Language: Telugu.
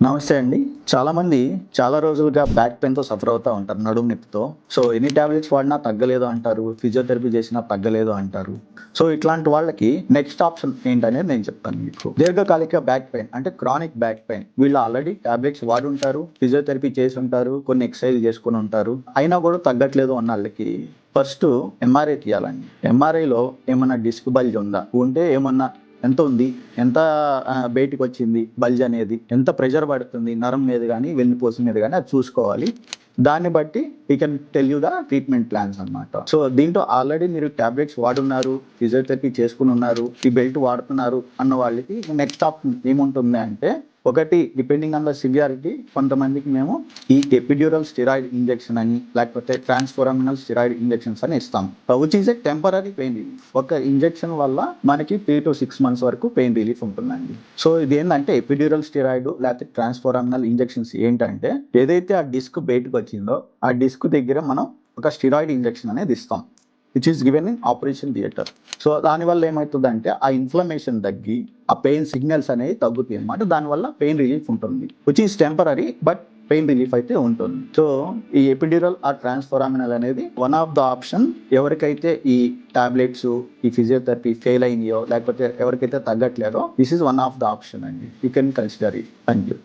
నమస్తే అండి. చాలామంది చాలా రోజులుగా బ్యాక్ పెయిన్‌తో సఫర్ అవుతా ఉంటారు. నడుము నొప్పితో. సో, ఎన్ని టాబ్లెట్స్ వాడినా తగ్గలేదు అంటారు. ఫిజియోథెరపీ చేసినా తగ్గలేదు అంటారు. సో, ఇట్లాంటి వాళ్ళకి నెక్స్ట్ ఆప్షన్ ఏంటనేది నేను చెప్తాను మీకు. దీర్ఘకాలిక బ్యాక్ పెయిన్ అంటే క్రానిక్ బ్యాక్ పెయిన్. వీళ్ళు ఆల్రెడీ టాబ్లెట్స్ వాడుంటారు. ఫిజియోథెరపీ చేసుంటారు. కొన్ని ఎక్సర్‌సైజ్‌లు చేసుకొనుంటారు. అయినా కూడా తగ్గట్లేదు అన్నాళ్ళకి ఫస్టు ఎంఆర్ఐ తీయాలండి. ఎంఆర్ఐలో ఏమన్నా డిస్క్ బల్జ్ ఉందా? ఉంటే ఏమన్నా ఎంత ఉంది? ఎంత బయటికొచ్చింది బల్జ్ అనేది? ఎంత ప్రెషర్ పడుతుంది నరం మీద గానీ, వెన్నుపూస మీద గానీ అది చూసుకోవాలి. దాన్ని బట్టి we can tell you the treatment plans అనమాట. సో, దీంట్లో ఆల్రెడీ మీరు టాబ్లెట్స్ వాడున్నారు, ఫిజియోథెరపీ చేసుకొనున్నారు, ఈ బెల్ట్ వాడుతున్నారు అన్న వాళ్ళకి నెక్స్ట్ ఆప్షన్ ఏముంటుంది అంటే, ఒకటి డిపెండింగ్ ఆన్ ద సివియారిటీ కొంతమందికి మేము ఈ ఎపిడ్యూరల్ స్టెరాయిడ్ ఇంజెక్షన్ అని, లేకపోతే ట్రాన్స్‌ఫోరామినల్ స్టెరాయిడ్ ఇంజెక్షన్స్ అని ఇస్తాం. Which is a temporary pain relief. ఒక ఇంజెక్షన్ వల్ల మనకి 3-6 మంత్స్ వరకు పెయిన్ రిలీఫ్ ఉంటుందండి. సో, ఇదేందంటే ఎపిడ్యూరల్ స్టెరాయిడ్ లేకపోతే ట్రాన్స్‌ఫోరామినల్ ఇంజెక్షన్స్ ఏంటంటే, ఏదైతే ఆ డిస్క్ బయటకొచ్చిందో ఆ డిస్క్ దగ్గర మనం ఒక స్టెరాయిడ్ ఇంజెక్షన్ అనేది ఇస్తాం. Which is given in operation theatre. So, దానివల్ల ఏమవుతుందంటే ఆ ఇన్‌ఫ్లమేషన్ తగ్గి ఆ పెయిన్ సిగ్నల్స్ అనేవి తగ్గుతాయి అన్నమాట. దానివల్ల పెయిన్ రిలీఫ్ ఉంటుంది. Which is temporary but pain relief అయితే ఉంటుంది. సో, ఈ ఎపిడ్యూరల్ ఆర్ ట్రాన్స్‌ఫోరామినల్ అనేది వన్ ఆఫ్ ద ఆప్షన్. ఎవరికైతే ఈ టాబ్లెట్స్, ఈ ఫిజియోథెరపీ ఫెయిల్ అయినాయో, లేకపోతే ఎవరికైతే తగ్గట్లేదో this is one of the option అండి. You can consider it. Thank you.